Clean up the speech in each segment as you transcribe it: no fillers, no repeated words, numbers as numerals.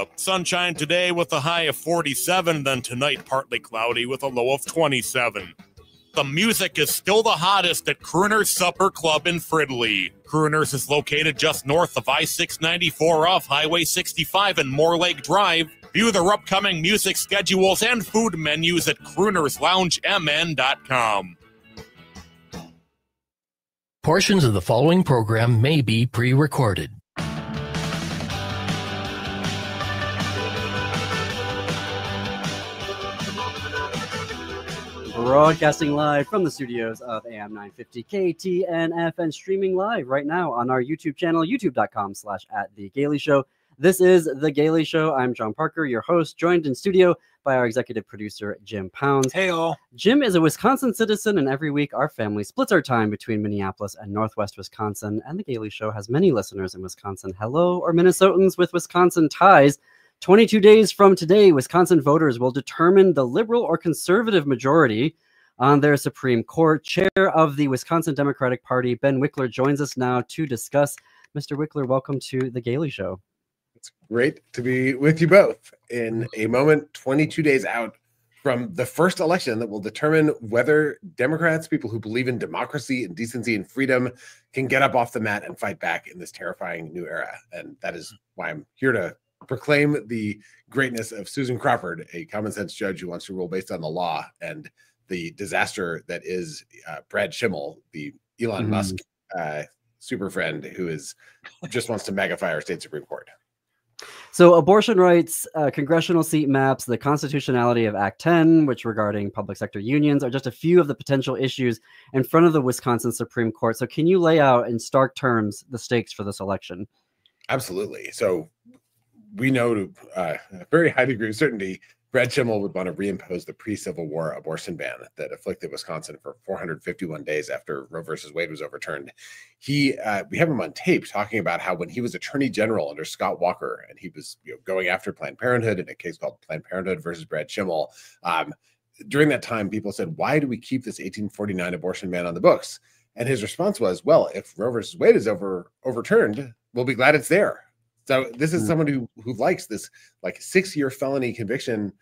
Florida. Sunshine today with a high of 47, then tonight partly cloudy with a low of 27. The music is still the hottest at Crooner's Supper Club in Fridley. Crooner's is located just north of I-694 off Highway 65 and Moore Lake Drive. View their upcoming music schedules and food menus at croonersloungemn.com. Portions of the following program may be pre-recorded. Broadcasting live from the studios of AM 950 KTNF and streaming live right now on our YouTube channel, youtube.com/@TheGailey Show. This is The Gailey Show. I'm John Parker, your host, joined in studio by our executive producer, Jim Pounds. Hey, all. Jim is a Wisconsin citizen, and every week our family splits our time between Minneapolis and Northwest Wisconsin, and The Gailey Show has many listeners in Wisconsin. Hello, or Minnesotans with Wisconsin ties. 22 days from today, Wisconsin voters will determine the liberal or conservative majority on their Supreme Court. Chair of the Wisconsin Democratic Party, Ben Wikler, joins us now to discuss. Mr. Wikler, welcome to The Gailey Show. It's great to be with you both in a moment 22 days out from the first election that will determine whether Democrats, people who believe in democracy and decency and freedom, can get up off the mat and fight back in this terrifying new era. And that is why I'm here to proclaim the greatness of Susan Crawford, a common sense judge who wants to rule based on the law, and the disaster that is Brad Schimmel, the Elon Musk super friend who just wants to magnify our state Supreme Court. So abortion rights, congressional seat maps, the constitutionality of Act 10, which regarding public sector unions, are just a few of the potential issues in front of the Wisconsin Supreme Court. So can you lay out in stark terms the stakes for this election? Absolutely. So we know to a very high degree of certainty, Brad Schimmel would want to reimpose the pre-Civil War abortion ban that afflicted Wisconsin for 451 days after Roe versus Wade was overturned. We have him on tape talking about how when he was Attorney General under Scott Walker, and he was going after Planned Parenthood in a case called Planned Parenthood versus Brad Schimmel, during that time, people said, why do we keep this 1849 abortion ban on the books? And his response was, well, if Roe versus Wade is overturned, we'll be glad it's there. So this is someone who likes this like 6-year felony conviction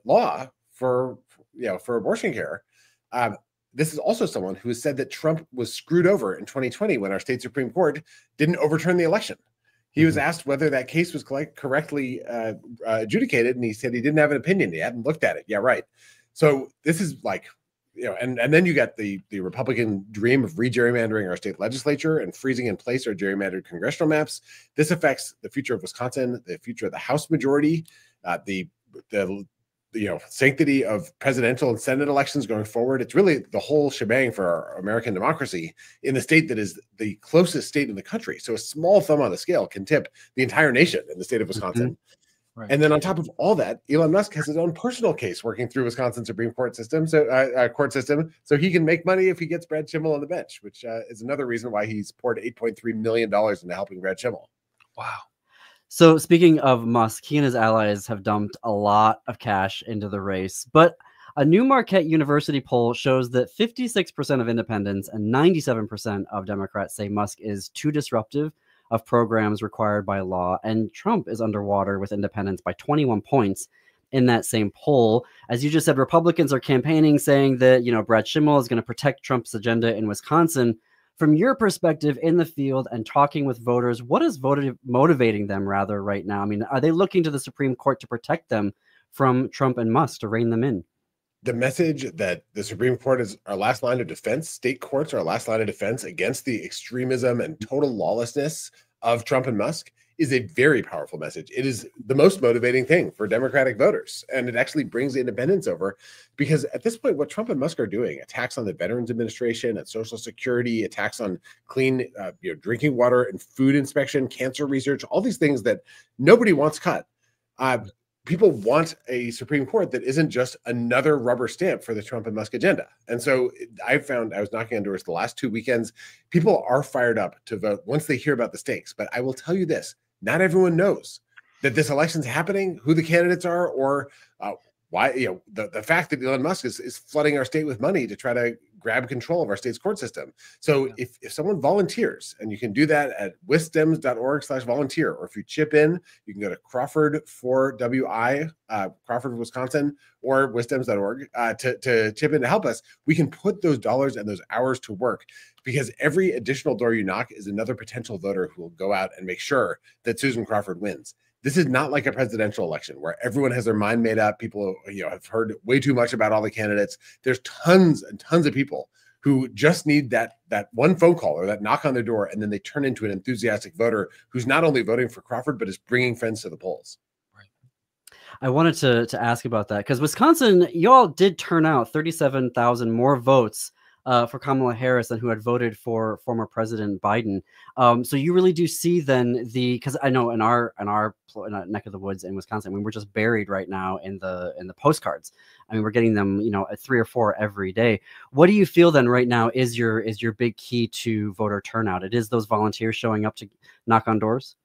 law for abortion care. This is also someone who has said that Trump was screwed over in 2020 when our state Supreme Court didn't overturn the election. He was asked whether that case was correctly adjudicated, and he said he didn't have an opinion. He hadn't looked at it. Yeah, right. So this is like, and then you got the Republican dream of re-gerrymandering our state legislature and freezing in place our gerrymandered congressional maps. This affects the future of Wisconsin, the future of the House majority, the sanctity of presidential and Senate elections going forward. It's really the whole shebang for our American democracy in the state that is the closest state in the country. So a small thumb on the scale can tip the entire nation in the state of Wisconsin. Right. And then on top of all that, Elon Musk has his own personal case working through Wisconsin Supreme Court system, court system, so he can make money if he gets Brad Schimmel on the bench, which is another reason why he's poured $8.3 million into helping Brad Schimmel. Wow. So speaking of Musk, he and his allies have dumped a lot of cash into the race, but a new Marquette University poll shows that 56% of independents and 97% of Democrats say Musk is too disruptive of programs required by law, and Trump is underwater with independents by 21 points in that same poll. As you just said, Republicans are campaigning saying that, Brad Schimmel is going to protect Trump's agenda in Wisconsin. From your perspective in the field and talking with voters, what is motivating them right now? I mean, are they looking to the Supreme Court to protect them from Trump and Musk, to rein them in? The message that the Supreme Court is our last line of defense, state courts are our last line of defense against the extremism and total lawlessness of Trump and Musk, is a very powerful message. It is the most motivating thing for Democratic voters. And it actually brings independents over, because at this point, what Trump and Musk are doing, attacks on the Veterans Administration, at Social Security, attacks on clean drinking water and food inspection, cancer research, all these things that nobody wants cut. People want a Supreme Court that isn't just another rubber stamp for the Trump and Musk agenda. And so I found, I was knocking on doors the last 2 weekends, people are fired up to vote once they hear about the stakes. But I will tell you this, not everyone knows that this election's happening, who the candidates are, or why, the fact that Elon Musk is flooding our state with money to try to grab control of our state's court system. So if someone volunteers, and you can do that at wisdems.org/volunteer, or if you chip in, you can go to Crawford for WI, Crawford, Wisconsin, or wisdems.org to chip in to help us. We can put those dollars and those hours to work, because every additional door you knock is another potential voter who will go out and make sure that Susan Crawford wins. This is not like a presidential election where everyone has their mind made up. People, have heard way too much about all the candidates. There's tons and tons of people who just need that one phone call or that knock on their door, and then they turn into an enthusiastic voter who's not only voting for Crawford, but is bringing friends to the polls. I wanted to ask about that, because Wisconsin, y'all did turn out 37,000 more votes for Kamala Harris than who had voted for former President Biden. So you really do see then because I know in our neck of the woods in Wisconsin, I mean, we're just buried right now in the postcards. I mean, we're getting them, at 3 or 4 every day. What do you feel then right now is your big key to voter turnout? It is those volunteers showing up to knock on doors?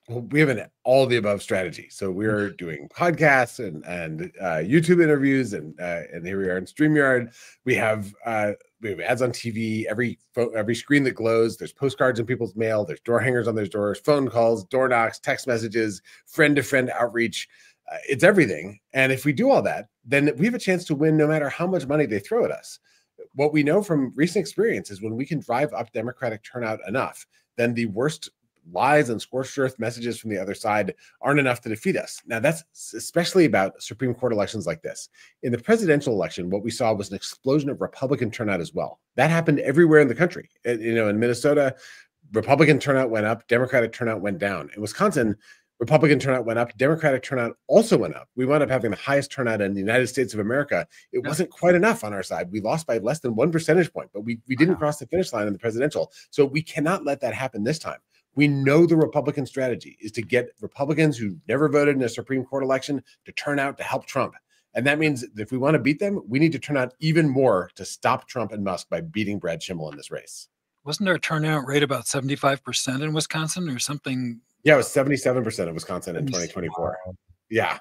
Well, we have an all of the above strategy. So we're doing podcasts and YouTube interviews, and here we are in StreamYard. We have ads on TV, every screen that glows. There's postcards in people's mail. There's door hangers on their doors, phone calls, door knocks, text messages, friend-to-friend outreach. It's everything. And if we do all that, then we have a chance to win no matter how much money they throw at us. What we know from recent experience is when we can drive up Democratic turnout enough, then the worst lies and scorched earth messages from the other side aren't enough to defeat us. Now, that's especially about Supreme Court elections like this. In the presidential election, what we saw was an explosion of Republican turnout as well. That happened everywhere in the country. In Minnesota, Republican turnout went up, Democratic turnout went down. In Wisconsin, Republican turnout went up, Democratic turnout also went up. We wound up having the highest turnout in the United States of America. It wasn't quite enough on our side. We lost by less than 1 percentage point, but we didn't cross the finish line in the presidential. So we cannot let that happen this time. We know the Republican strategy is to get Republicans who never voted in a Supreme Court election to turn out to help Trump. And that means that if we want to beat them, we need to turn out even more to stop Trump and Musk by beating Brad Schimmel in this race. Wasn't our turnout rate about 75% in Wisconsin or something? Yeah, it was 77% of Wisconsin in 2024. Yeah.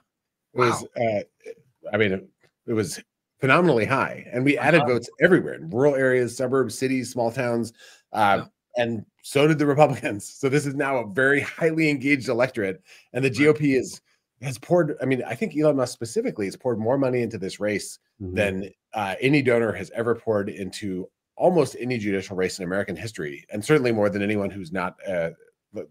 It was, it was phenomenally high. And we added votes everywhere, in rural areas, suburbs, cities, small towns. And so did the Republicans. So this is now a very highly engaged electorate. And the GOP has poured, I think Elon Musk specifically has poured more money into this race than any donor has ever poured into almost any judicial race in American history. And certainly more than anyone who's not,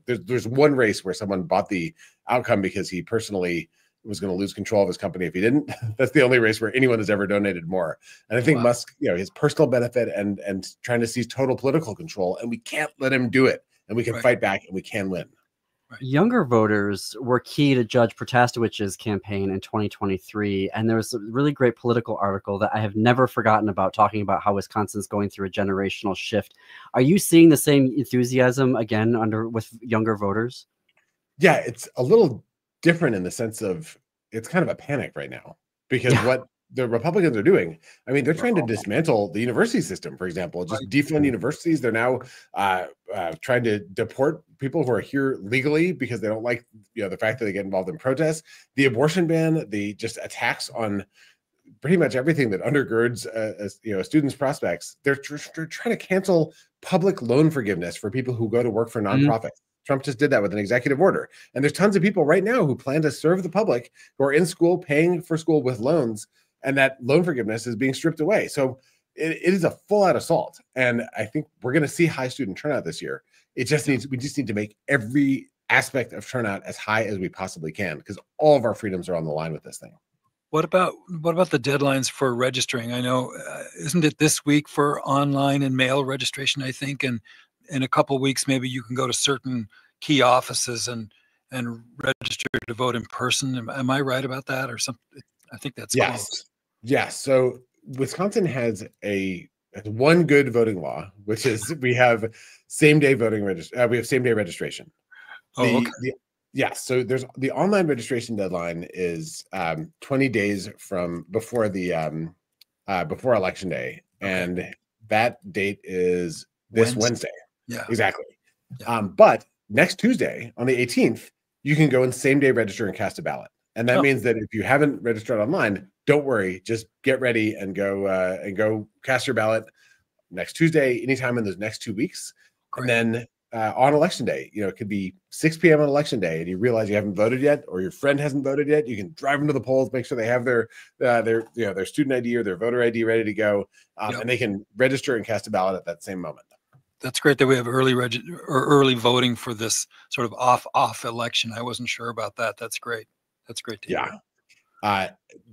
there's one race where someone bought the outcome because he personally was going to lose control of his company if he didn't. That's the only race where anyone has ever donated more. And I think Musk, his personal benefit and trying to seize total political control, and we can't let him do it. And we can fight back, and we can win. Younger voters were key to Judge Protasewicz's campaign in 2023. And there was a really great political article that I have never forgotten about, talking about how Wisconsin's going through a generational shift. Are you seeing the same enthusiasm again with younger voters? Yeah, it's a little different in the sense of it's kind of a panic right now, because what the Republicans are doing, they're trying to dismantle the university system, for example, just defund universities. They're now trying to deport people who are here legally because they don't like the fact that they get involved in protests. The abortion ban, the just attacks on pretty much everything that undergirds a student's prospects. They're trying to cancel public loan forgiveness for people who go to work for nonprofits. Trump just did that with an executive order. And there's tons of people right now who plan to serve the public, who are in school, paying for school with loans, and that loan forgiveness is being stripped away. So it is a full-out assault. And I think we're going to see high student turnout this year. We just need to make every aspect of turnout as high as we possibly can, because all of our freedoms are on the line with this thing. What about the deadlines for registering? I know, isn't it this week for online and mail registration, I think, and in a couple of weeks, maybe you can go to certain key offices and register to vote in person. Am I right about that, or something? I think that's close. Yes. So Wisconsin has one good voting law, which is we have same-day voting we have same-day registration. So there's the online registration deadline is 20 days from before election day, and that date is this Wednesday. Yeah, exactly. Yeah. But next Tuesday on the 18th, you can go and same-day register and cast a ballot. And that means that if you haven't registered online, don't worry, just get ready and go cast your ballot next Tuesday, anytime in those next 2 weeks. Great. And then on election day, it could be 6 p.m. on election day, and you realize you haven't voted yet, or your friend hasn't voted yet. You can drive them to the polls, make sure they have their student ID or their voter ID ready to go, and they can register and cast a ballot at that same moment. That's great that we have early voting for this sort of off election. I wasn't sure about that. That's great. That's great to hear.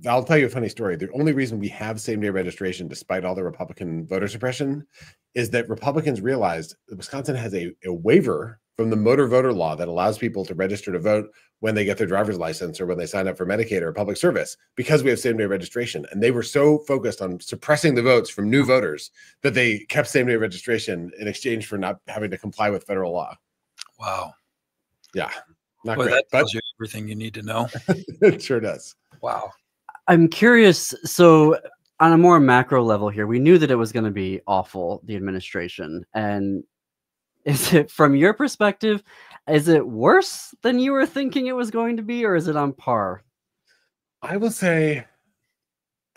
I'll tell you a funny story. The only reason we have same-day registration, despite all the Republican voter suppression, is that Republicans realized that Wisconsin has a waiver from the motor voter law that allows people to register to vote when they get their driver's license or when they sign up for Medicaid or public service, because we have same-day registration. And they were so focused on suppressing the votes from new voters that they kept same-day registration in exchange for not having to comply with federal law. Wow. Yeah. Not Boy, great, that tells you everything you need to know. It sure does. Wow. I'm curious. So, on a more macro level here, we knew that it was going to be awful, the administration. And is it, from your perspective, is it worse than you were thinking it was going to be, or is it on par? I will say,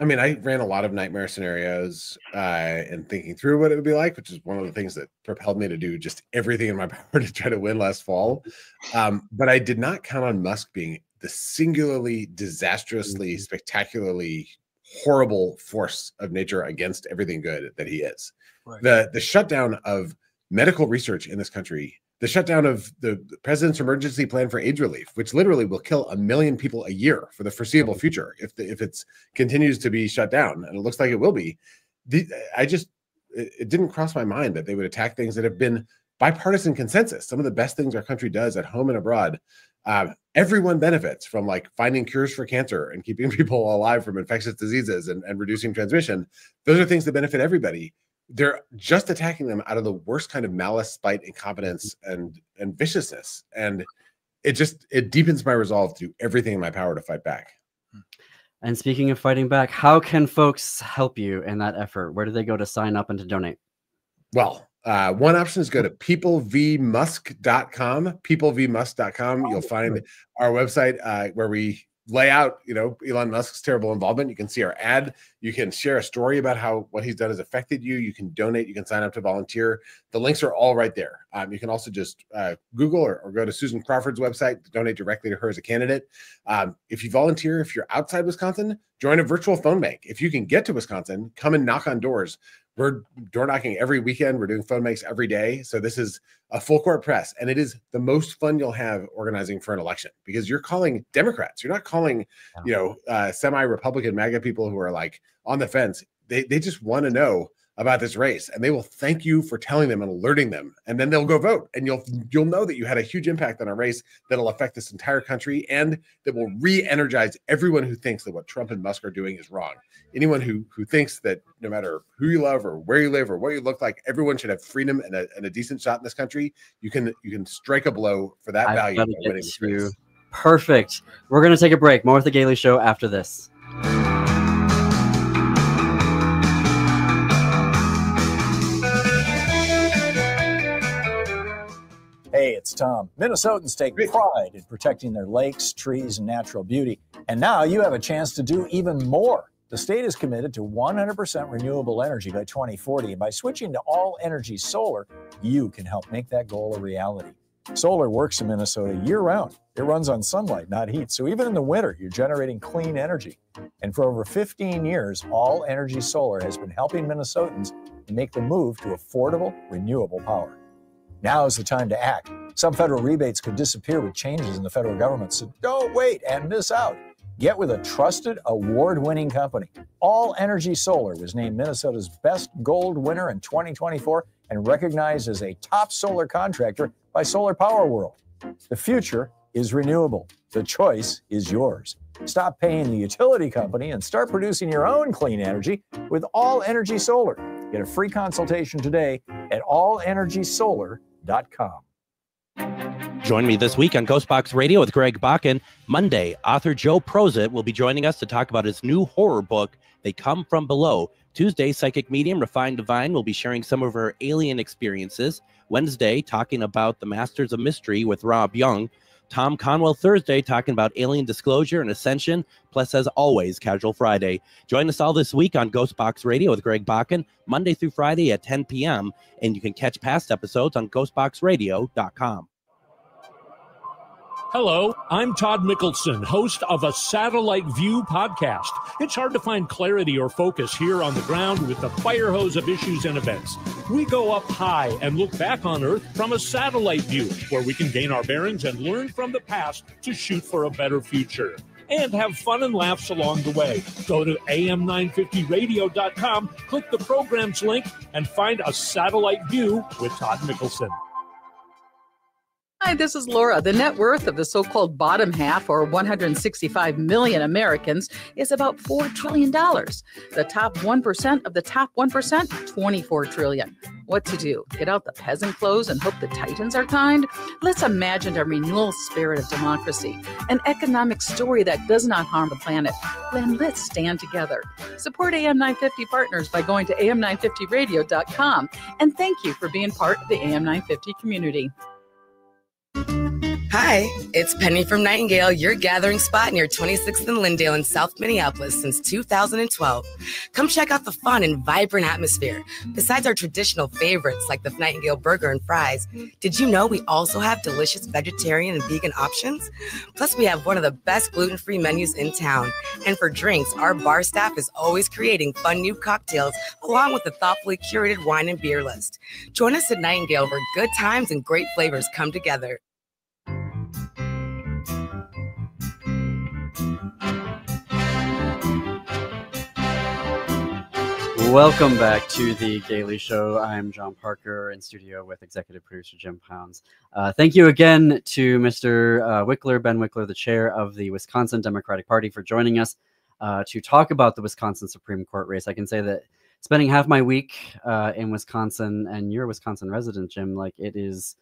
I ran a lot of nightmare scenarios and thinking through what it would be like, which is one of the things that propelled me to do just everything in my power to try to win last fall. But I did not count on Musk being the singularly, disastrously, spectacularly horrible force of nature against everything good that he is. Right. The shutdown of medical research in this country, the shutdown of the president's emergency plan for AIDS relief, which literally will kill 1 million people a year for the foreseeable future if it continues to be shut down, and it looks like it will be. It didn't cross my mind that they would attack things that have been bipartisan consensus. Some of the best things our country does at home and abroad. Everyone benefits from, like, finding cures for cancer and keeping people alive from infectious diseases and reducing transmission. Those are things that benefit everybody. They're just attacking them out of the worst kind of malice, spite, incompetence, and viciousness. And it deepens my resolve to do everything in my power to fight back. And speaking of fighting back, how can folks help you in that effort? Where do they go to sign up and to donate? Well, one option is go to peoplevmusk.com, peoplevmusk.com. You'll find our website where we lay out, Elon Musk's terrible involvement. You can see our ad. You can share a story about what he's done has affected you. You can donate. You can sign up to volunteer. The links are all right there. You can also just Google or go to Susan Crawford's website to donate directly to her as a candidate. If you volunteer, if you're outside Wisconsin, join a virtual phone bank. If you can get to Wisconsin, come and knock on doors. We're door knocking every weekend. We're doing phone banks every day. So this is a full court press, and it is the most fun you'll have organizing for an election, because you're calling Democrats. You're not calling, semi-Republican MAGA people who are like on the fence. They just want to know about this race, and they will thank you for telling them and alerting them, and then they'll go vote, and you'll know that you had a huge impact on a race that'll affect this entire country, and that will re-energize everyone who thinks that what Trump and Musk are doing is wrong. Anyone who thinks that no matter who you love or where you live or what you look like, everyone should have freedom and a decent shot in this country, you can strike a blow for that value by winning this race. Perfect. We're going to take a break. More with the Gailey Show after this. Hey, it's Tom. Minnesotans take pride in protecting their lakes, trees, and natural beauty. And now you have a chance to do even more. The state is committed to 100% renewable energy by 2040. And by switching to all-energy solar, you can help make that goal a reality. Solar works in Minnesota year-round. It runs on sunlight, not heat. So even in the winter, you're generating clean energy. And for over 15 years, all-energy solar has been helping Minnesotans make the move to affordable, renewable power. Now is the time to act. Some federal rebates could disappear with changes in the federal government, so don't wait and miss out. Get with a trusted, award-winning company. All Energy Solar was named Minnesota's best gold winner in 2024 and recognized as a top solar contractor by Solar Power World. The future is renewable. The choice is yours. Stop paying the utility company and start producing your own clean energy with All Energy Solar. Get a free consultation today at allenergysolar.com. Join me this week on Ghostbox Radio with Greg Bakken. Monday, author Joe Prozit will be joining us to talk about his new horror book, They Come From Below. Tuesday, psychic medium Refined Divine will be sharing some of her alien experiences. Wednesday, talking about the Masters of Mystery with Rob Young. Tom Conwell Thursday, talking about alien disclosure and ascension. Plus, as always, Casual Friday. Join us all this week on Ghostbox Radio with Greg Bakken, Monday through Friday at 10 p.m. And you can catch past episodes on ghostboxradio.com. Hello, I'm Todd Mickelson, host of a Satellite View podcast. It's hard to find clarity or focus here on the ground with the fire hose of issues and events. We go up high and look back on Earth from a satellite view, where we can gain our bearings and learn from the past to shoot for a better future. And have fun and laughs along the way. Go to am950radio.com, click the programs link, and find a satellite view with Todd Mickelson. Hi, this is Laura. The net worth of the so-called bottom half, or 165 million Americans, is about $4 trillion. The top 1% of the top 1%, $24 trillion. What to do? Get out the peasant clothes and hope the titans are kind? Let's imagine a renewal spirit of democracy, an economic story that does not harm the planet. Then let's stand together. Support AM950 partners by going to am950radio.com. And thank you for being part of the AM950 community. Hi, it's Penny from Nightingale, your gathering spot near 26th and Lyndale in South Minneapolis since 2012. Come check out the fun and vibrant atmosphere. Besides our traditional favorites like the Nightingale burger and fries, did you know we also have delicious vegetarian and vegan options? Plus, we have one of the best gluten-free menus in town. And for drinks, our bar staff is always creating fun new cocktails along with a thoughtfully curated wine and beer list. Join us at Nightingale where good times and great flavors come together. Welcome back to the Daily Show. I'm John Parker in studio with executive producer Jim Pounds. Thank you again to Mr. Wikler, Ben Wikler, the chair of the Wisconsin Democratic Party, for joining us to talk about the Wisconsin Supreme Court race. I can say that spending half my week in Wisconsin, and you're a Wisconsin resident, Jim, like it is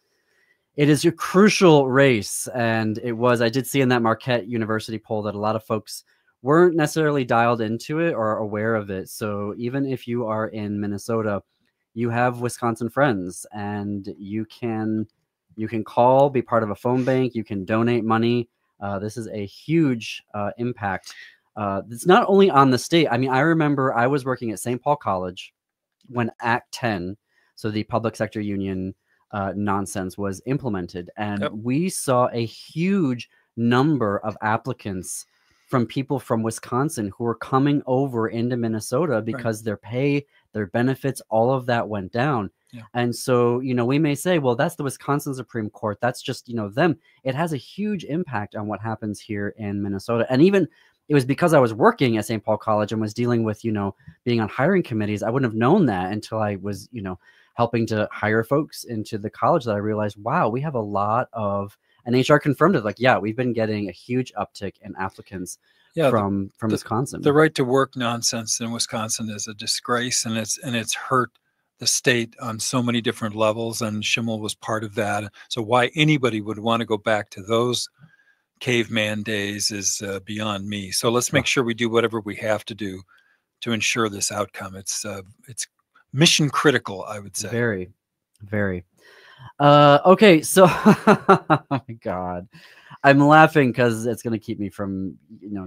a crucial race. And I did see in that Marquette University poll that a lot of folks weren't necessarily dialed into it or aware of it. So even if you are in Minnesota, you have Wisconsin friends, and you can call, be part of a phone bank, you can donate money. This is a huge impact. It's not only on the state. I mean, I remember I was working at St. Paul College when Act 10, so the public sector union nonsense, was implemented, and we saw a huge number of applicants from people from Wisconsin who were coming over into Minnesota because their pay, their benefits, all of that went down. Yeah. And so, we may say, well, that's the Wisconsin Supreme Court. That's just, them. It has a huge impact on what happens here in Minnesota. And even it was because I was working at St. Paul College and was dealing with, being on hiring committees. I wouldn't have known that until I was, helping to hire folks into the college, that I realized, wow, we have a lot of, and HR confirmed it. Like, yeah, we've been getting a huge uptick in applicants from Wisconsin. The right to work nonsense in Wisconsin is a disgrace, and it's hurt the state on so many different levels. And Schimmel was part of that. So why anybody would want to go back to those caveman days is beyond me. So let's make sure we do whatever we have to do to ensure this outcome. It's mission critical, I would say. Very, very. Okay, so oh my God, I'm laughing because it's going to keep me from,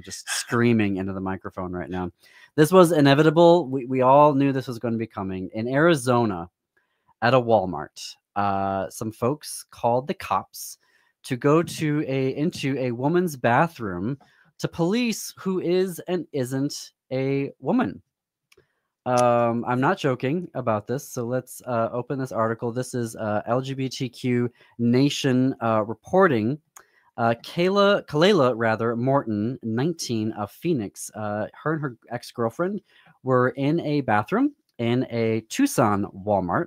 just screaming into the microphone right now. This was inevitable. We all knew this was going to be coming. In Arizona, at a Walmart, some folks called the cops to go into a woman's bathroom to police who is and isn't a woman. I'm not joking about this. So let's open this article. This is LGBTQ Nation reporting. Kalela Morton, 19, of Phoenix. Her and her ex-girlfriend were in a bathroom in a Tucson Walmart,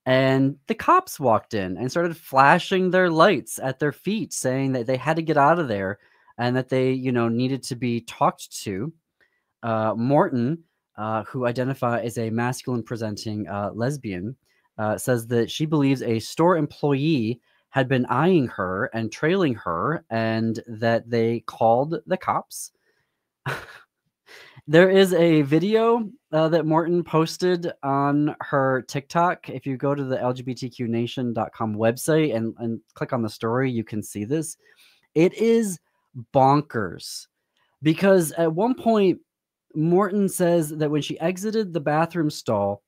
and the cops walked in and started flashing their lights at their feet, saying that they had to get out of there and that they, needed to be talked to. Morton, who identifies as a masculine presenting lesbian, says that she believes a store employee had been eyeing her and trailing her, and that they called the cops. There is a video that Morton posted on her TikTok. If you go to the LGBTQnation.com website and click on the story, you can see this. It is bonkers because at one point, Morton says that when she exited the bathroom stall,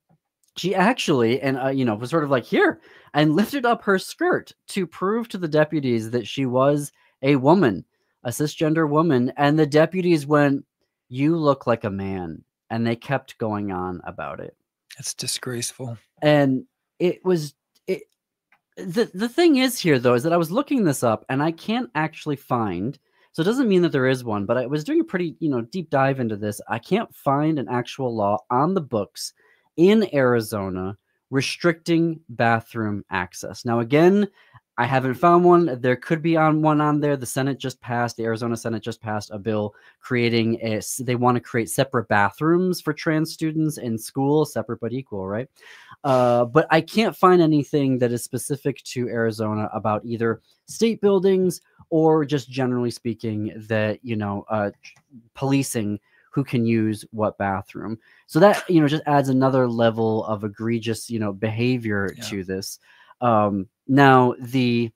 she actually, and was sort of like, here, and lifted up her skirt to prove to the deputies that she was a woman, a cisgender woman. And the deputies went, "You look like a man." And they kept going on about it. It's disgraceful. And the thing is here, though, is that I was looking this up and I can't actually find, so it doesn't mean that there is one, but I was doing a pretty, deep dive into this. I can't find an actual law on the books in Arizona restricting bathroom access. Now, again, I haven't found one. There could be one on there. The Arizona Senate just passed a bill creating they want to create separate bathrooms for trans students in school, separate but equal, right? But I can't find anything that is specific to Arizona about either state buildings or just generally speaking that, policing who can use what bathroom. So that, just adds another level of egregious, behavior to this. Now oh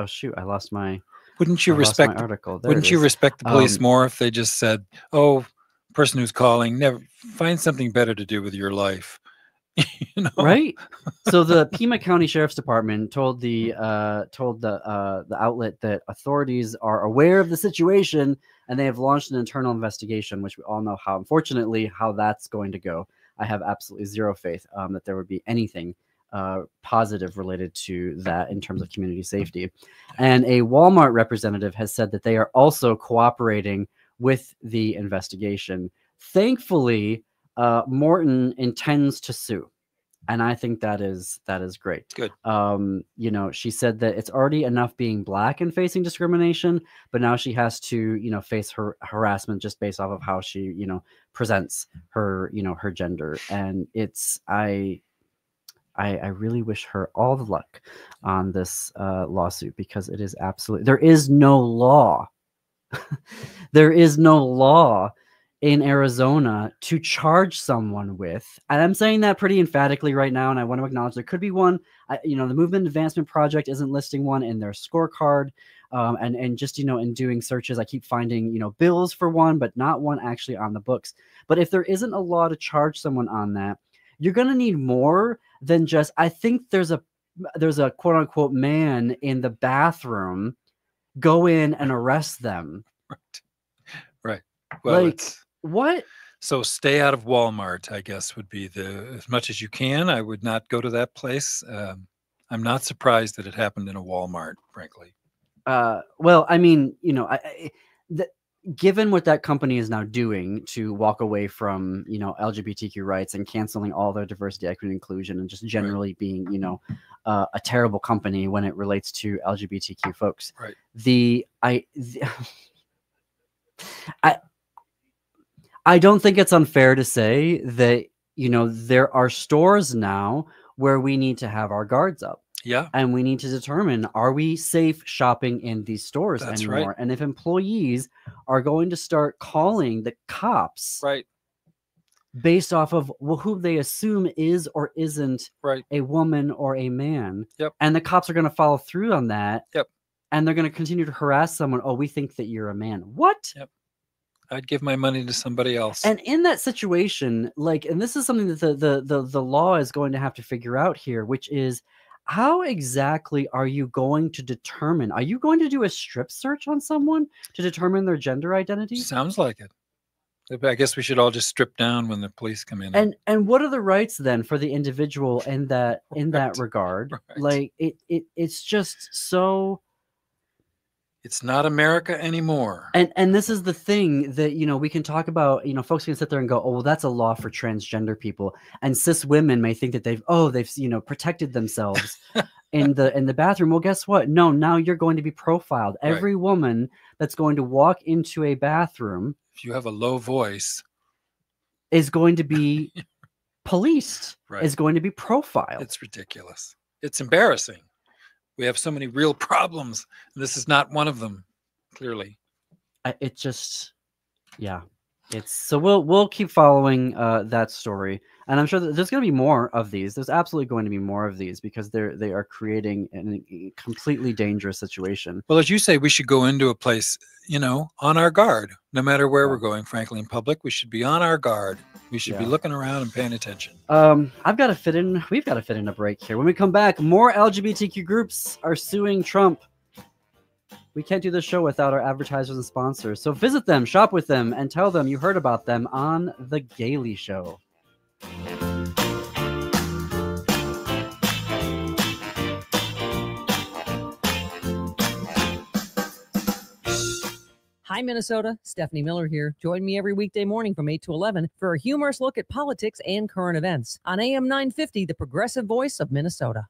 shoot, I lost my article. Wouldn't you respect the police more if they just said, "Oh, person who's calling, never find something better to do with your life." Right? So the Pima County Sheriff's Department told the outlet that authorities are aware of the situation and they have launched an internal investigation, which we all know how that's going to go. I have absolutely zero faith that there would be anything positive related to that in terms of community safety. And a Walmart representative has said that they are also cooperating with the investigation. Thankfully, Morton intends to sue, and I think that is great. Good. She said that it's already enough being Black and facing discrimination, but now she has to, face her harassment just based off of how she, presents her, her gender. And I really wish her all the luck on this lawsuit, because it is absolutely, there is no law. There is no law in Arizona to charge someone with, and I'm saying that pretty emphatically right now, and I want to acknowledge there could be one. The Movement Advancement Project isn't listing one in their scorecard, and just, in doing searches, I keep finding, bills for one, but not one actually on the books. But if there isn't a law to charge someone on that, you're going to need more than just, I think there's a quote unquote man in the bathroom, go in and arrest them. Right. Well, like, what? So stay out of Walmart, I guess, would be as much as you can. I would not go to that place. I'm not surprised that it happened in a Walmart, frankly. Well, I mean, given what that company is now doing to walk away from, LGBTQ rights and canceling all their diversity, equity, inclusion, and just generally being, a terrible company when it relates to LGBTQ folks. Right. I don't think it's unfair to say that, there are stores now where we need to have our guards up. Yeah. And we need to determine, are we safe shopping in these stores anymore? Right. And if employees are going to start calling the cops right, based off of who they assume is or isn't right, a woman or a man, yep, and the cops are going to follow through on that, yep, and they're going to continue to harass someone, "Oh, we think that you're a man." What? Yep. I'd give my money to somebody else. And in that situation, and this is something that the law is going to have to figure out here, which is, how exactly are you going to determine? Are you going to do a strip search on someone to determine their gender identity? Sounds like it. I guess we should all just strip down when the police come in. And what are the rights then for the individual in that regard? Right. Like it's just so. It's not America anymore. And this is the thing that, we can talk about, folks can sit there and go, "Oh, well, that's a law for transgender people." And cis women may think that they've protected themselves in the bathroom. Well, guess what? No, now you're going to be profiled. Right. Every woman that's going to walk into a bathroom, if you have a low voice, is going to be policed, right, is going to be profiled. It's ridiculous. It's embarrassing. We have so many real problems. This is not one of them, clearly. It just, Yeah, it's so we'll keep following that story, and I'm sure that there's going to be more of these. There's absolutely going to be more of these because they are creating a completely dangerous situation. Well, as you say, we should go into a place, on our guard. No matter where Yeah. we're going, frankly, in public, we should be on our guard. We should be Yeah. looking around and paying attention. We've got to fit in a break here. When we come back, more LGBTQ groups are suing Trump. We can't do this show without our advertisers and sponsors. So visit them, shop with them, and tell them you heard about them on The Gaily Show. Hi, Minnesota. Stephanie Miller here. Join me every weekday morning from 8 to 11 for a humorous look at politics and current events on AM 950, the progressive voice of Minnesota.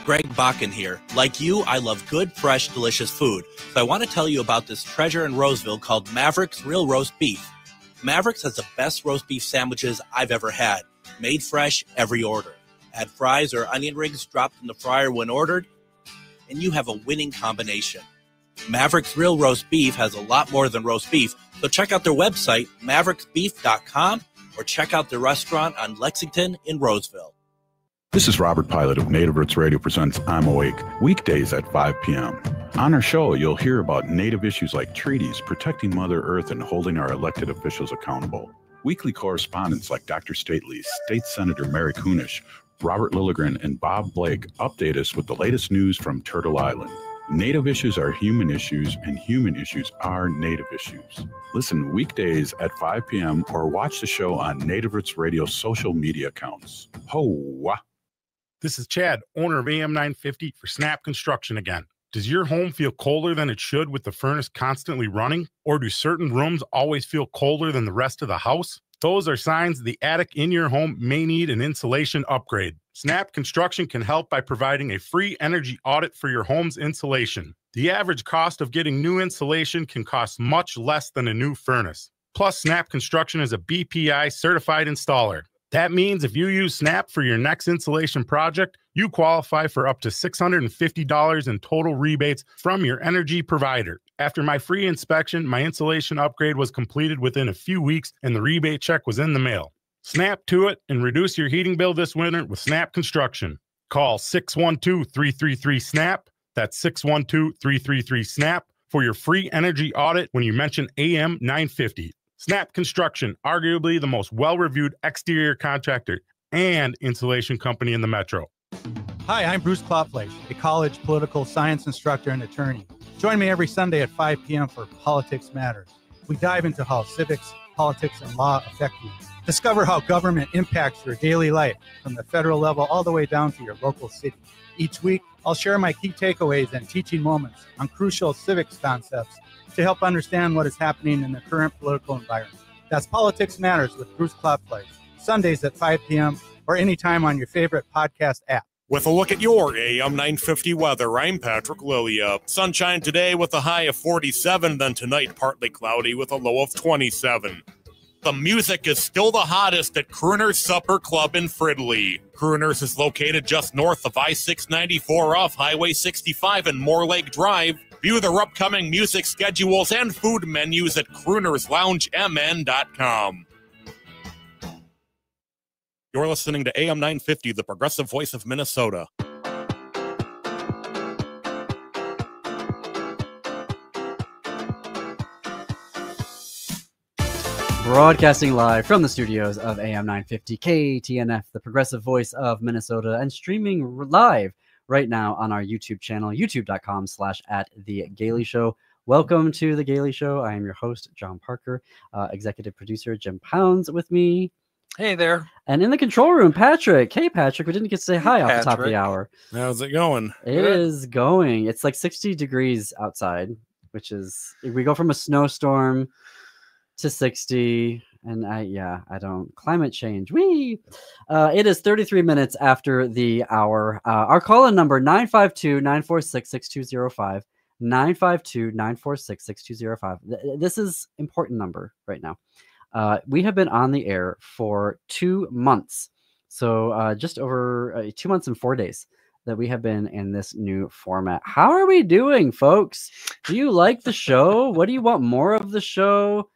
Greg Bakken here. Like you, I love good, fresh, delicious food. So I want to tell you about this treasure in Roseville called Maverick's Real Roast Beef. Maverick's has the best roast beef sandwiches I've ever had. Made fresh every order. Add fries or onion rings dropped in the fryer when ordered, and you have a winning combination. Maverick's Real Roast Beef has a lot more than roast beef, so check out their website, mavericksbeef.com, or check out their restaurant on Lexington in Roseville. This is Robert Pilot of Native Roots Radio presents I'm Awake, weekdays at 5 p.m. On our show, you'll hear about Native issues like treaties, protecting Mother Earth, and holding our elected officials accountable. Weekly correspondents like Dr. Stately, State Senator Mary Kunesh, Robert Lilligren, and Bob Blake update us with the latest news from Turtle Island. Native issues are human issues, and human issues are Native issues. Listen weekdays at 5 p.m. or watch the show on Native Roots Radio social media accounts. Ho-wah! This is Chad, owner of AM 950 for Snap Construction again. Does your home feel colder than it should with the furnace constantly running? Or do certain rooms always feel colder than the rest of the house? Those are signs the attic in your home may need an insulation upgrade. Snap Construction can help by providing a free energy audit for your home's insulation. The average cost of getting new insulation can cost much less than a new furnace. Plus, Snap Construction is a BPI certified installer. That means if you use Snap for your next insulation project, you qualify for up to $650 in total rebates from your energy provider. After my free inspection, my insulation upgrade was completed within a few weeks and the rebate check was in the mail. Snap to it and reduce your heating bill this winter with Snap Construction. Call 612-333-SNAP. That's 612-333-SNAP for your free energy audit when you mention AM 950. Snap Construction, arguably the most well-reviewed exterior contractor and insulation company in the metro. Hi, I'm Bruce Klopfleisch, a college political science instructor and attorney. Join me every Sunday at 5 p.m. for Politics Matters. We dive into how civics, politics, and law affect you. Discover how government impacts your daily life from the federal level all the way down to your local city. Each week, I'll share my key takeaways and teaching moments on crucial civics concepts to help understand what is happening in the current political environment. That's Politics Matters with Bruce Klopfleisch, Sundays at 5 p.m. or anytime on your favorite podcast app. With a look at your AM 950 weather, I'm Patrick Lilia. Sunshine today with a high of 47, then tonight partly cloudy with a low of 27. The music is still the hottest at Crooner's Supper Club in Fridley. Crooner's is located just north of I-694 off Highway 65 and Moore Lake Drive. View their upcoming music schedules and food menus at croonersloungemn.com. You're listening to AM 950, the progressive voice of Minnesota. Broadcasting live from the studios of AM 950 KTNF, the progressive voice of Minnesota, and streaming live right now on our YouTube channel, youtube.com/@thegailyshow. Welcome to The Gaily Show. I am your host, John Parker, executive producer, Jim Pounds with me. Hey there. And in the control room, Patrick. Hey, Patrick, we didn't get to say hi off the top of the hour. How's it going? It is going. It's like 60 degrees outside, which is, we go from a snowstorm to 60, and I don't, climate change. It is 33 minutes after the hour. Our call-in number, 952-946-6205, 952-946-6205. This is important number right now. We have been on the air for 2 months. So just over 2 months and 4 days. that we have been in this new format. How are we doing, folks? Do you like the show? What do you want more of the show?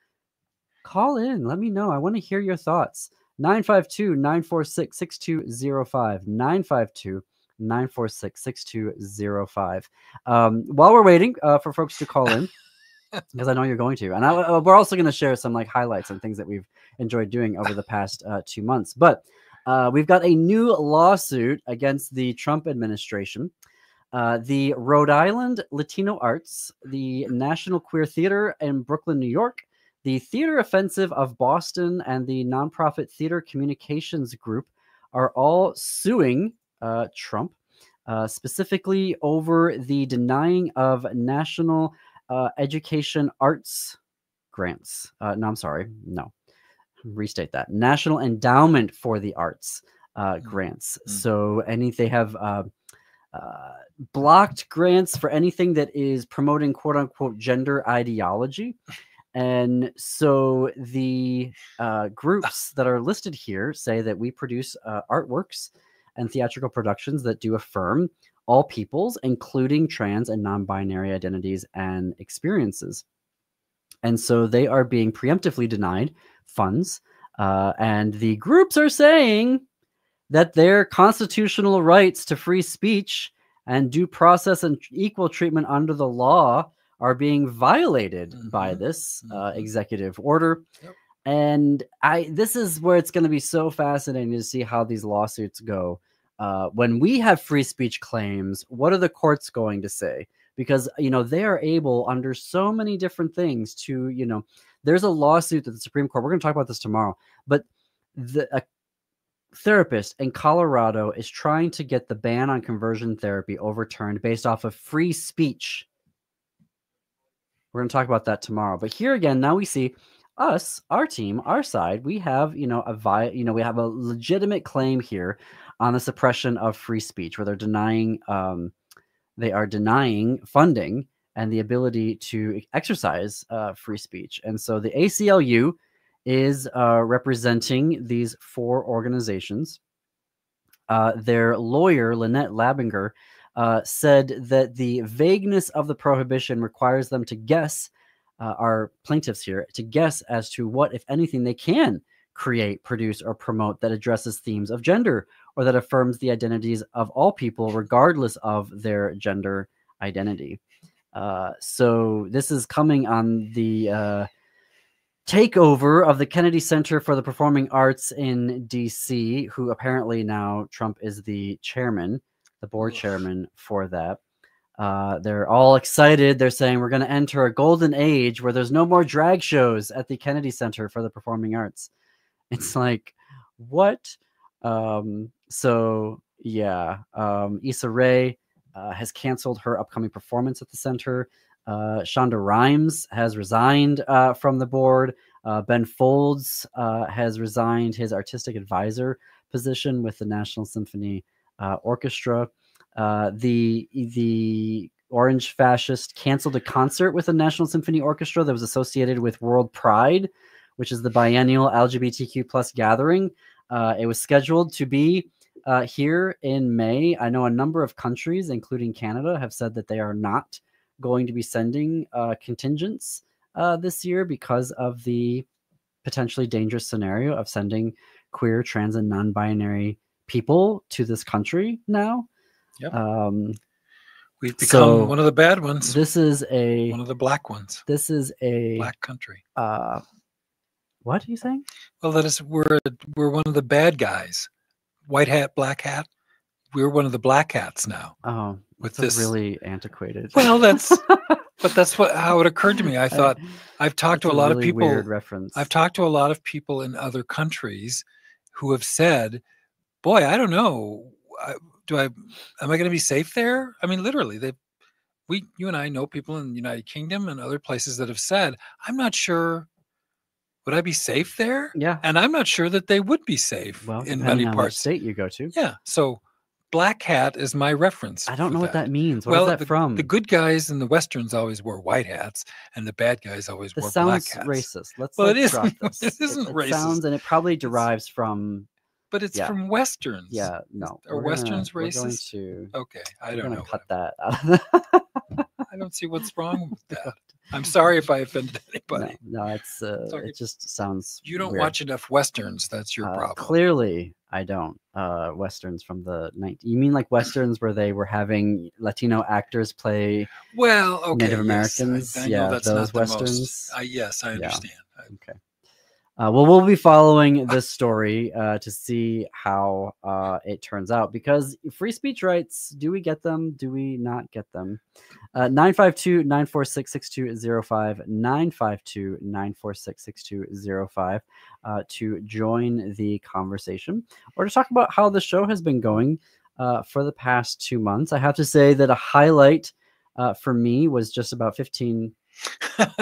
Call in. Let me know. I want to hear your thoughts. 952-946-6205. 952-946-6205. While we're waiting for folks to call in, because I know you're going to, and we're also going to share some like highlights and things that we've enjoyed doing over the past 2 months. But we've got a new lawsuit against the Trump administration. The Rhode Island Latino Arts, the National Queer Theater in Brooklyn, New York, the Theater Offensive of Boston, and the nonprofit Theater Communications Group are all suing Trump, specifically over the denying of national education arts grants. No, I'm sorry. No. Restate that. National Endowment for the Arts grants. So they have blocked grants for anything that is promoting quote unquote gender ideology. And so the groups that are listed here say that we produce artworks and theatrical productions that do affirm all peoples, including trans and non-binary identities and experiences. And so they are being preemptively denied funds. And the groups are saying that their constitutional rights to free speech and due process and equal treatment under the law are being violated by this executive order. Yep. And this is where it's going to be so fascinating to see how these lawsuits go. When we have free speech claims, what are the courts going to say? Because, they are able under so many different things to, there's a lawsuit that the Supreme Court, we're going to talk about this tomorrow, but a therapist in Colorado is trying to get the ban on conversion therapy overturned based off of free speech. We're going to talk about that tomorrow. But here again, now we see us, our team, our side. We have, we have a legitimate claim here on the suppression of free speech, where they're denying, funding and the ability to exercise free speech. And so the ACLU is representing these 4 organizations. Their lawyer, Lynette Labinger, said that the vagueness of the prohibition requires them to guess, our plaintiffs here, to guess as to what, if anything, they can create, produce, or promote that addresses themes of gender or that affirms the identities of all people regardless of their gender identity. So this is coming on the takeover of the Kennedy Center for the Performing Arts in DC, who apparently now Trump is the chairman, the board chairman for that. They're all excited. They're saying we're going to enter a golden age where there's no more drag shows at the Kennedy Center for the Performing Arts. It's like, what? So yeah, Issa Rae has canceled her upcoming performance at the center. Shonda Rhimes has resigned from the board. Ben Folds has resigned his artistic advisor position with the National Symphony Orchestra. The Orange Fascist canceled a concert with the National Symphony Orchestra that was associated with World Pride, which is the biennial LGBTQ plus gathering. It was scheduled to be here in May. I know a number of countries, including Canada, have said that they are not going to be sending contingents this year because of the potentially dangerous scenario of sending queer, trans, and non-binary people to this country now. Yep. We've become one of the bad ones. This is one of the black ones. This is a black country. What are you saying? Well, that is, we're one of the bad guys. White hat, black hat. We're one of the black hats now. Oh, with this really antiquated. Well, that's how it occurred to me. I thought I've talked to a lot of people. Weird reference. I've talked to a lot of people in other countries who have said, "Boy, I don't know. Am I going to be safe there?" I mean, literally, you and I know people in the United Kingdom and other places that have said, "I'm not sure. Would I be safe there?" Yeah, and I'm not sure that they would be safe in many parts. Which state you go to. Yeah, so black hat is my reference. I don't know what that means. What is that from? The good guys and the Westerns always wore white hats, and the bad guys always wore black hats. Racist. It isn't. Drop this. It isn't racist. Sounds, and it probably derives from But it's Yeah. from Westerns. Yeah, no. Are Westerns We're going racist? to Okay, I we're don't gonna know. cut that out. I don't see what's wrong with that. I'm sorry if I offended anybody. No, it's Talking- it just sounds You don't weird. watch enough Westerns. That's your problem. Clearly, I don't. Westerns from the 90s. You mean like Westerns where they were having Latino actors play Well, okay, Native Americans? Yes, I know that's those not the Westerns. most. Yes, I understand. Okay. Well, we'll be following this story to see how it turns out, because free speech rights, do we get them? Do we not get them? 952-946-6205, 952-946-6205 to join the conversation or to talk about how the show has been going for the past 2 months. I have to say that a highlight for me was just about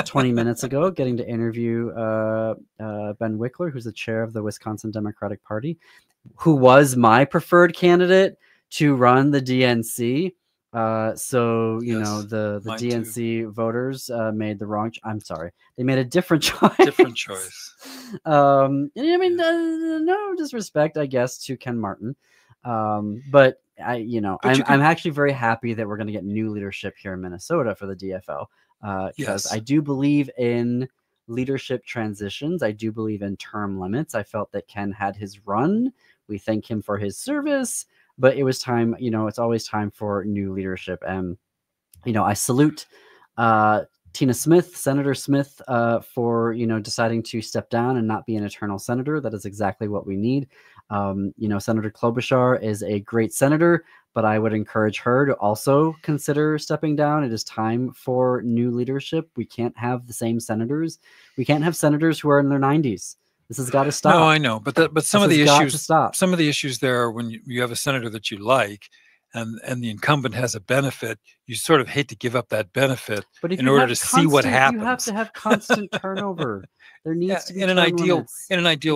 20 minutes ago, getting to interview Ben Wikler, who's the chair of the Wisconsin Democratic Party, who was my preferred candidate to run the DNC. So, you know, the DNC voters made the wrong. I'm sorry. They made a different choice. Different choice. I mean, no disrespect, I guess, to Ken Martin. But I'm actually very happy that we're going to get new leadership here in Minnesota for the DFL. Because I do believe in leadership transitions. I do believe in term limits. I felt that Ken had his run. We thank him for his service, but it was time, it's always time for new leadership. And, I salute Senator Smith, for, deciding to step down and not be an eternal senator. That is exactly what we need. Senator Klobuchar is a great senator, but I would encourage her to also consider stepping down. It is time for new leadership. We can't have the same senators. We can't have senators who are in their 90s. This has got to stop. No, I know, but some of the issues there are when you have a senator that you like, and the incumbent has a benefit, you sort of hate to give up that benefit in order to see what happens. You have to have constant turnover. There needs to be in an ideal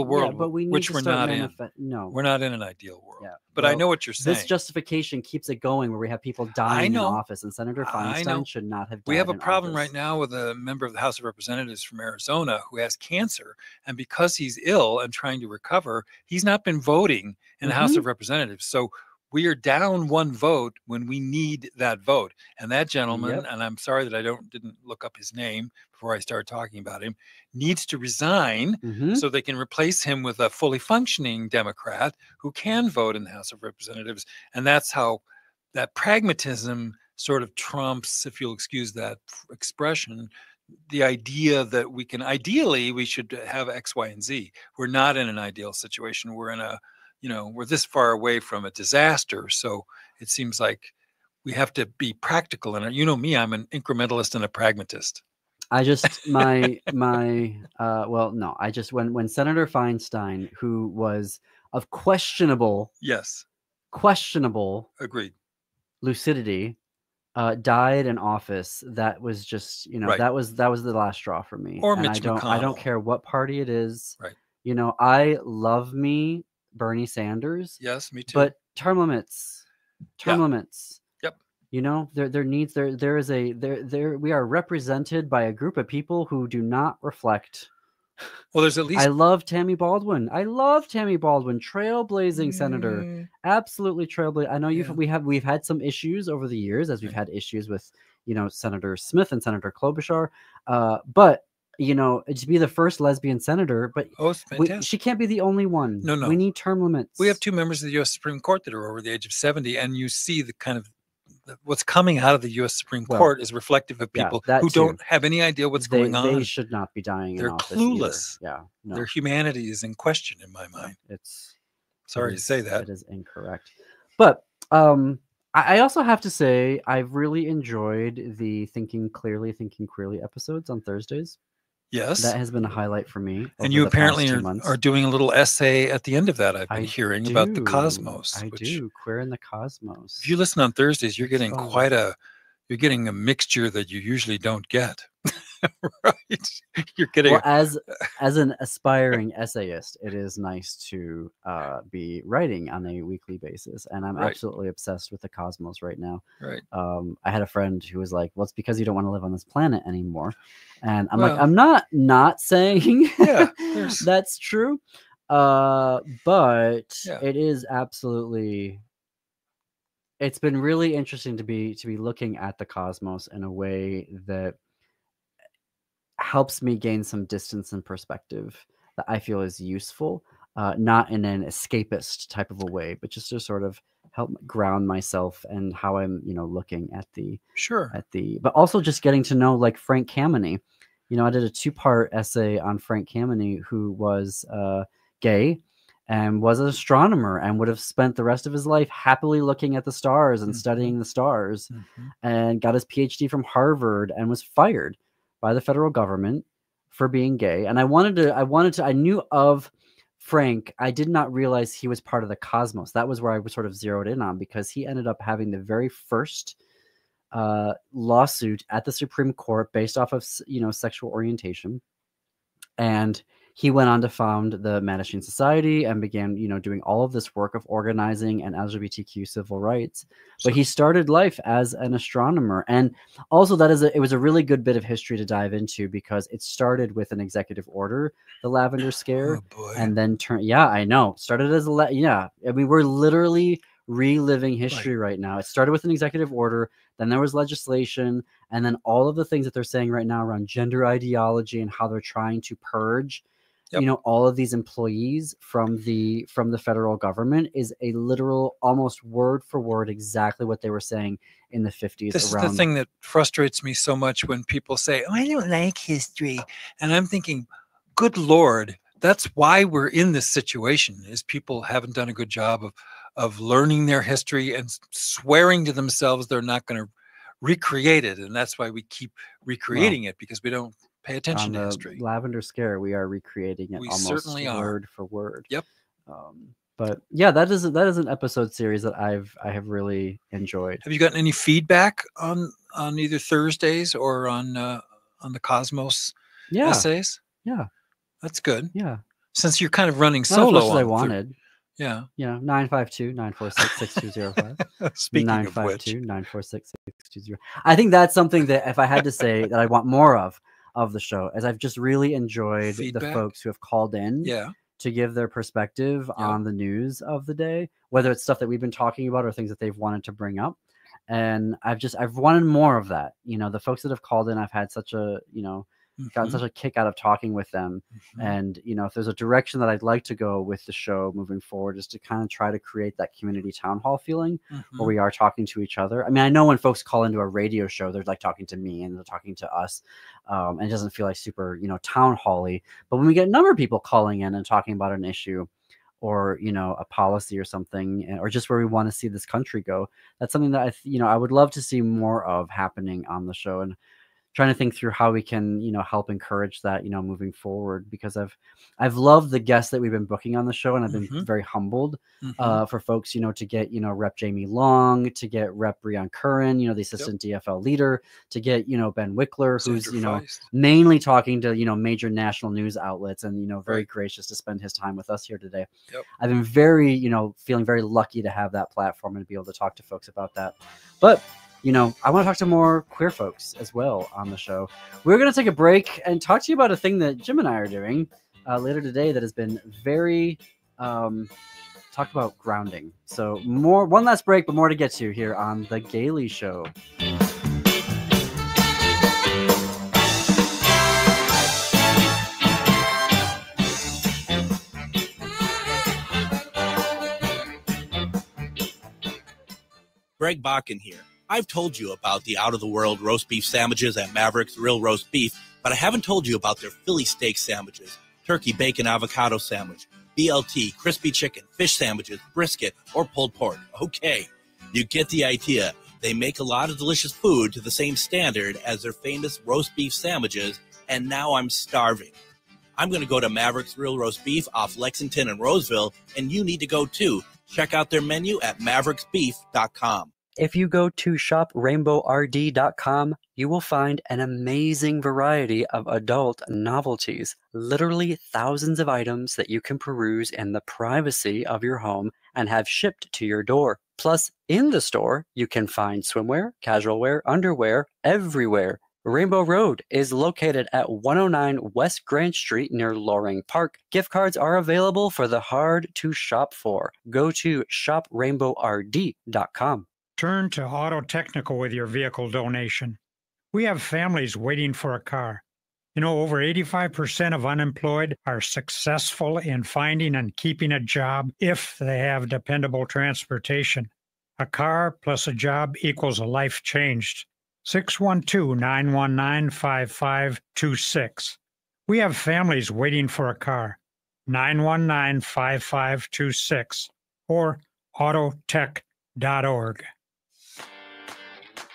world, but we need which to we're start not in. No, we're not in an ideal world. Yeah. But I know what you're saying. This justification keeps it going, where we have people dying in office, and Senator Feinstein should not have died. We have a in problem office. right now with a member of the House of Representatives from Arizona who has cancer, and because he's ill and trying to recover, he's not been voting in the House of Representatives. So we are down one vote when we need that vote. And that gentleman, and I'm sorry that I didn't look up his name before I started talking about him, needs to resign so they can replace him with a fully functioning Democrat who can vote in the House of Representatives. And that's how that pragmatism sort of trumps, if you'll excuse that expression, the idea that we should have X, Y, and Z. We're not in an ideal situation. We're in a we're this far away from a disaster. So it seems like we have to be practical. And you know me, I'm an incrementalist and a pragmatist. I just, when Senator Feinstein, who was of questionable agreed lucidity, died in office, that was just, that was the last straw for me. Or and Mitch McConnell. I don't care what party it is. Right. I love me Bernie Sanders. Yes, me too. But term limits. Yep. We are represented by a group of people who do not reflect. Well, there's at least. I love Tammy Baldwin. Trailblazing senator. Absolutely trailblazing. I know we've had some issues over the years, as we've had issues with, Senator Smith and Senator Klobuchar. But to be the first lesbian senator, but she can't be the only one. No. We need term limits. We have 2 members of the U.S. Supreme Court that are over the age of 70, and you see the kind of what's coming out of the U.S. Supreme Court is reflective of people who don't have any idea what's going on. They should not be dying. They're in office clueless. Either. Yeah, their humanity is in question in my mind. Sorry to say that. It is incorrect, but I also have to say I've really enjoyed the Thinking Clearly episodes on Thursdays. Yes. That has been a highlight for me. And you apparently are doing a little essay at the end of that. I've been hearing about the cosmos. Queer in the Cosmos. If you listen on Thursdays, you're getting you're getting a mixture that you usually don't get. Right? You're getting as an aspiring essayist, it is nice to be writing on a weekly basis, and I'm absolutely obsessed with the cosmos right now. Right. I had a friend who was like, "Well, it's because you don't want to live on this planet anymore," and I'm like, "I'm not saying that's true." But Yeah. it is absolutely. It's been really interesting to be looking at the cosmos in a way that helps me gain some distance and perspective that I feel is useful, not in an escapist type of a way, but just to sort of help ground myself and how I'm, looking at the Sure. but also just getting to know like Frank Kameny. I did a 2-part essay on Frank Kameny, who was gay and was an astronomer and would have spent the rest of his life happily looking at the stars and studying the stars, and got his PhD from Harvard and was fired by the federal government for being gay. And I knew of Frank. I did not realize he was part of the cosmos. That was where I was sort of zeroed in on, because he ended up having the very first lawsuit at the Supreme Court based off of, sexual orientation. And he went on to found the Mattachine Society and began, doing all of this work of organizing and LGBTQ civil rights. But he started life as an astronomer. And also it was a really good bit of history to dive into, because it started with an executive order, the Lavender Scare. Oh, boy. And then I know. Started as I mean, we're literally reliving history right now. It started with an executive order, then there was legislation, and then all of the things that they're saying right now around gender ideology and how they're trying to purge all of these employees from the federal government is a literal, almost word for word, exactly what they were saying in the 50s. This is the thing that frustrates me so much when people say, "Oh, I don't like history," and I'm thinking, good Lord, that's why we're in this situation. Is people haven't done a good job of learning their history and swearing to themselves they're not going to recreate it, and that's why we keep recreating it, because we don't pay attention to history. Lavender Scare, we are recreating it almost certainly word for word. Yep. But yeah, that is an episode series that I have really enjoyed. Have you gotten any feedback on either Thursdays or on the Cosmos essays? Yeah, that's good. Yeah, since you're kind of running not solo, as much as I wanted. Yeah. 952-946-6205. Speaking of which, 952-946-6205. I think that's something that, if I had to say that I want more of the show, as I've just really enjoyed the folks who have called in to give their perspective on the news of the day, whether it's stuff that we've been talking about or things that they've wanted to bring up. And I've wanted more of that. The folks that have called in, I've had such a, gotten such a kick out of talking with them. And, if there's a direction that I'd like to go with the show moving forward, is to kind of try to create that community town hall feeling where we are talking to each other. I mean, I know when folks call into a radio show, they're like talking to me and they're talking to us. And it doesn't feel like super, town hall-y. But when we get a number of people calling in and talking about an issue, or a policy or something, or just where we want to see this country go, that's something that I would love to see more of happening on the show, and trying to think through how we can help encourage that moving forward, because I've loved the guests that we've been booking on the show, and I've been very humbled for folks to get Rep Jamie Long, to get Rep Breon Curran, the assistant DFL leader, to get Ben Wikler, who's mainly talking to major national news outlets, and very gracious to spend his time with us here today. I've been very feeling very lucky to have that platform and to be able to talk to folks about that. But I want to talk to more queer folks as well on the show. We're going to take a break and talk to you about a thing that Jim and I are doing later today that has been very talk about grounding. So one last break, but more to get to here on The Gailey Show. Greg Bakken here. I've told you about the out-of-the-world roast beef sandwiches at Maverick's Real Roast Beef, but I haven't told you about their Philly steak sandwiches, turkey bacon avocado sandwich, BLT, crispy chicken, fish sandwiches, brisket, or pulled pork. Okay, you get the idea. They make a lot of delicious food to the same standard as their famous roast beef sandwiches, and now I'm starving. I'm going to go to Maverick's Real Roast Beef off Lexington and Roseville, and you need to go too. Check out their menu at mavericksbeef.com. If you go to shoprainbowrd.com, you will find an amazing variety of adult novelties, literally thousands of items that you can peruse in the privacy of your home and have shipped to your door. Plus, in the store, you can find swimwear, casual wear, underwear, everywhere. Rainbow Road is located at 109 West Grand Street near Loring Park. Gift cards are available for the hard to shop for. Go to shoprainbowrd.com. Turn to Auto Technical with your vehicle donation. We have families waiting for a car. You know, over 85% of unemployed are successful in finding and keeping a job if they have dependable transportation. A car plus a job equals a life changed. 612-919-5526. We have families waiting for a car. 919-5526 or autotech.org.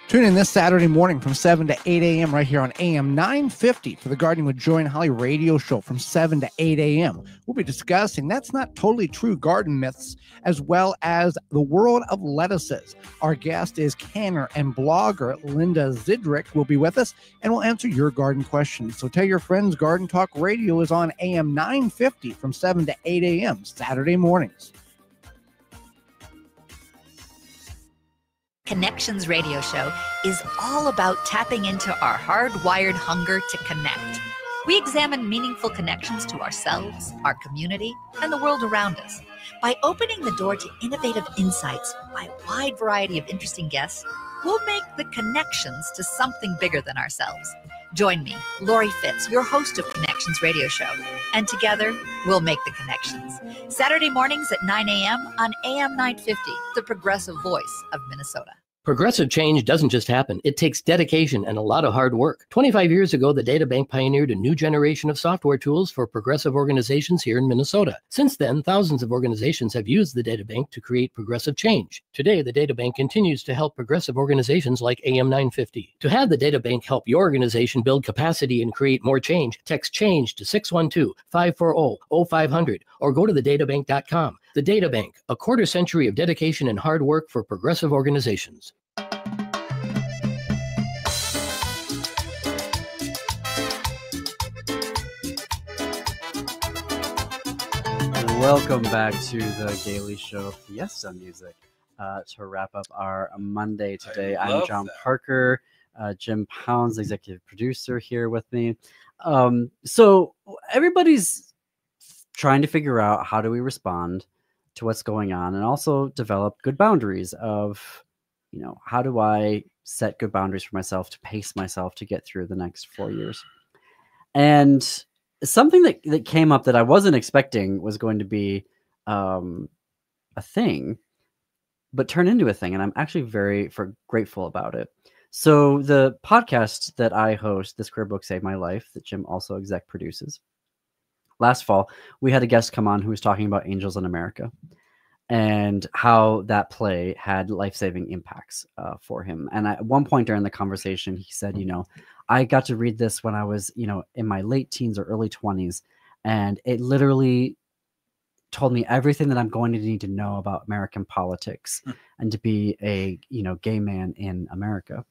Tune in this Saturday morning from 7 to 8 a.m. right here on AM 950 for the Gardening with Joy and Holly radio show from 7 to 8 a.m. We'll be discussing That's Not Totally True garden myths, as well as the world of lettuces. Our guest is canner and blogger Linda Zidrick will be with us, and we'll answer your garden questions. So tell your friends Garden Talk Radio is on AM 950 from 7 to 8 a.m. Saturday mornings. Connections Radio Show is all about tapping into our hardwired hunger to connect. We examine meaningful connections to ourselves, our community, and the world around us. By opening the door to innovative insights by a wide variety of interesting guests, we'll make the connections to something bigger than ourselves. Join me, Lori Fitz, your host of Connections Radio Show, and together we'll make the connections. Saturday mornings at 9 a.m. on AM 950, the progressive voice of Minnesota. Progressive change doesn't just happen. It takes dedication and a lot of hard work. 25 years ago, the Data Bank pioneered a new generation of software tools for progressive organizations here in Minnesota. Since then, thousands of organizations have used the Data Bank to create progressive change. Today, the Data Bank continues to help progressive organizations like AM 950. To have the Data Bank help your organization build capacity and create more change, text CHANGE to 612-540-0500 or go to thedatabank.com. The Data Bank, a quarter century of dedication and hard work for progressive organizations. Welcome back to the Daily Show Fiesta music. To wrap up our Monday today, I'm John Parker. Jim Pounds, executive producer, here with me. So everybody's trying to figure out how do we respond to what's going on, and also develop good boundaries of, you know, how do I set good boundaries for myself to pace myself to get through the next 4 years. And something that came up that I wasn't expecting was going to be a thing, but turned into a thing, and I'm actually very grateful about it. So the podcast that I host, This Career Book Saved My Life, that Jim also exec produces, last fall, we had a guest come on who was talking about Angels in America and how that play had life-saving impacts for him. And at one point during the conversation, he said, you know, I got to read this when I was, you know, in my late teens or early 20s, and it literally told me everything that I'm going to need to know about American politics and to be a, you know, gay man in America.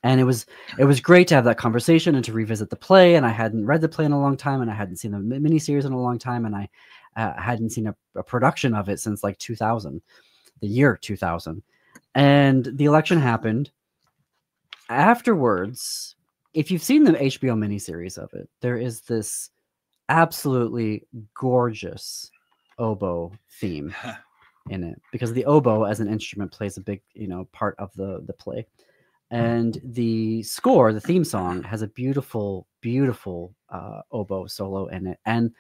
And it was great to have that conversation and to revisit the play. And I hadn't read the play in a long time, and I hadn't seen the miniseries in a long time, and I hadn't seen a production of it since like 2000, the year 2000. And the election happened. Afterwards, if you've seen the HBO miniseries of it, there is this absolutely gorgeous oboe theme in it, because the oboe as an instrument plays a big, you know, part of the play. And the score, the theme song, has a beautiful, beautiful oboe solo in it. And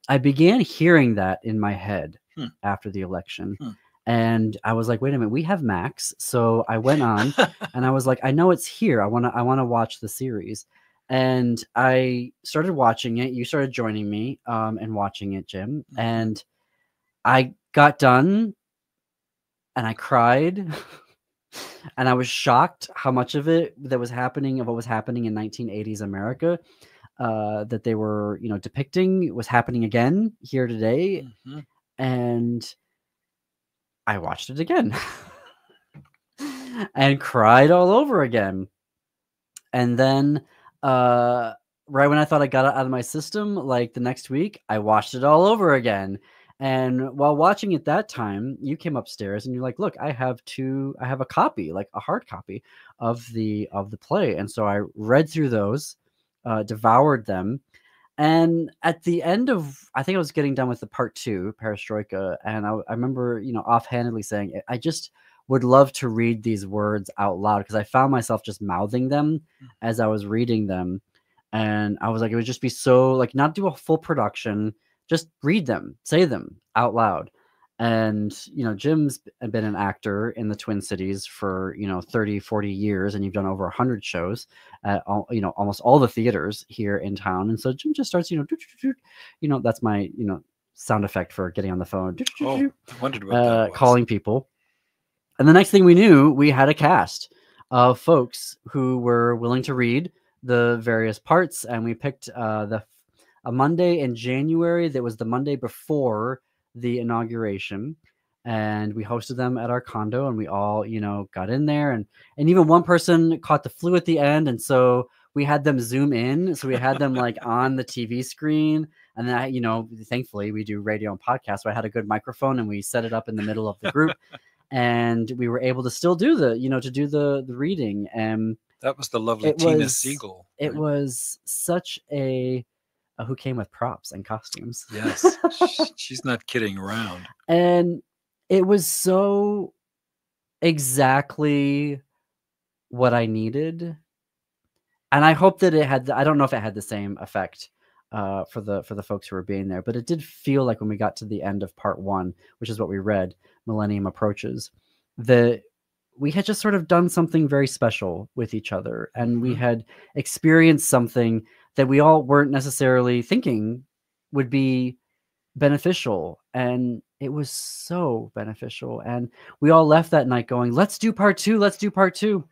I began hearing that in my head after the election. And I was like, wait a minute, we have Max. So I went on and I was like, I know it's here. I want to watch the series. And I started watching it. You started joining me and watching it, Jim. And I got done and I cried. And I was shocked how much of it that was happening, of what was happening in 1980s America, that they were, you know, depicting was happening again here today. And I watched it again and cried all over again. And then right when I thought I got it out of my system, like the next week, I watched it all over again. And while watching it that time, you came upstairs and you're like, look, I have a copy, like a hard copy of the play. And so I read through those, devoured them. And at the end of, I think I was getting done with the part 2, Perestroika, and I remember, offhandedly saying, I just would love to read these words out loud, because I found myself just mouthing them as I was reading them. And I was like, it would just be so, like, not do a full production, just read them, say them out loud. And, Jim's been an actor in the Twin Cities for, 30, 40 years, and you've done over 100 shows at all, almost all the theaters here in town. And so Jim just starts, that's my, sound effect for getting on the phone. Oh, I wondered what that was. Calling people. And the next thing we knew, we had a cast of folks who were willing to read the various parts. And we picked a Monday in January that was the Monday before the inauguration, and we hosted them at our condo, and we all got in there, and even one person caught the flu at the end, and so we had them zoom in, so we had them like on the TV screen. And then thankfully we do radio and podcast, so I had a good microphone, and we set it up in the middle of the group, and we were able to still do the reading. And that was the lovely Tina Siegel. It right? was such a who came with props and costumes. Yes, she's not kidding around. And it was so exactly what I needed. And I hope that it had, I don't know if it had the same effect for the folks who were being there, but it did feel like when we got to the end of part 1, which is what we read, Millennium Approaches, that we had just sort of done something very special with each other. And we had experienced something that we all weren't necessarily thinking would be beneficial. And it was so beneficial. And we all left that night going, let's do part 2. Let's do part 2.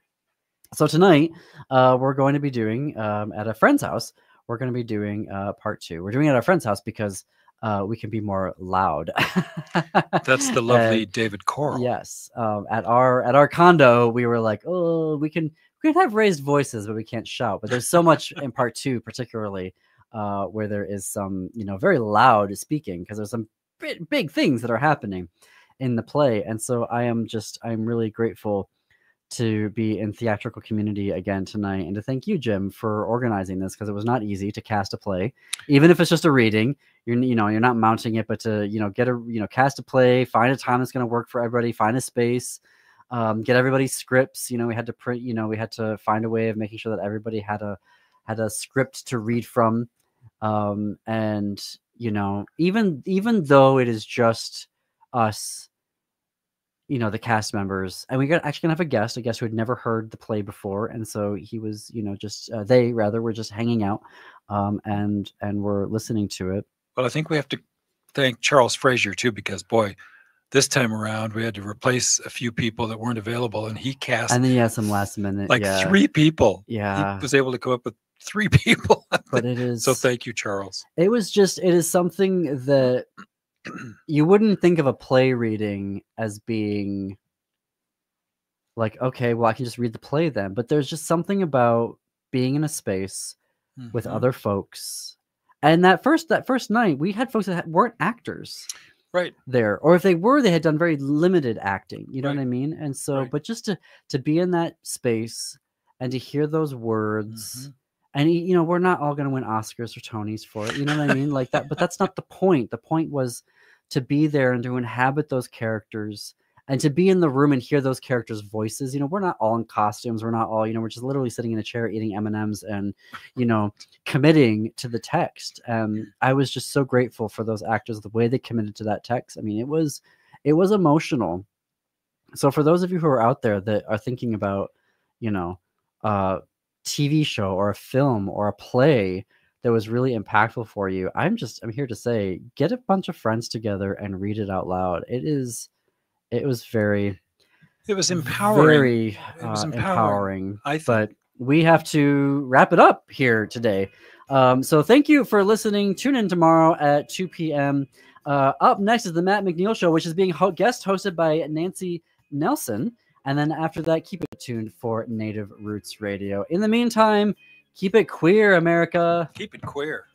So tonight, we're going to be doing, at a friend's house, we're going to be doing part 2. We're doing it at our friend's house because we can be more loud. That's the lovely David Coral. Yes. At our condo, we were like, oh, we can have raised voices, but we can't shout. But there's so much in part 2, particularly where there is some, very loud speaking, because there's some big things that are happening in the play. And so I'm really grateful to be in theatrical community again tonight, and to thank you, Jim, for organizing this, because it was not easy to cast a play, even if it's just a reading. You're not mounting it, but to get a cast a play, find a time that's going to work for everybody, find a space, get everybody's scripts. We had to print. We had to find a way of making sure that everybody had a script to read from, and even though it is just us, the cast members, and we actually gonna have a guest who had never heard the play before, and so he was, they were just hanging out, and were listening to it. Well, I think we have to thank Charles Frazier too, because boy, this time around we had to replace a few people that weren't available, and he cast. And then he had some last minute, 3 people. Yeah, he was able to come up with 3 people. But it is so. Thank you, Charles. It is something that you wouldn't think of a play reading as being like, okay, well, I can just read the play then. But there's just something about being in a space with other folks. And that first night, we had folks that weren't actors, right there, or if they were, they had done very limited acting. You know what I mean? And so, but just to be in that space and to hear those words. And, we're not all going to win Oscars or Tonys for it. You know what I mean? Like that. But that's not the point. The point was to be there and to inhabit those characters and to be in the room and hear those characters' voices. We're not all in costumes. We're not all, we're just literally sitting in a chair eating M&Ms and, committing to the text. I was just so grateful for those actors, the way they committed to that text. I mean, it was emotional. So for those of you who are out there that are thinking about, TV show or a film or a play that was really impactful for you, I'm here to say, get a bunch of friends together and read it out loud. It was empowering. Very empowering. But we have to wrap it up here today. So thank you for listening. Tune in tomorrow at 2 p.m. Up next is the Matt McNeil Show, which is being guest hosted by Nancy Nelson. And then after that, keep it tuned for Native Roots Radio. In the meantime, keep it queer, America. Keep it queer.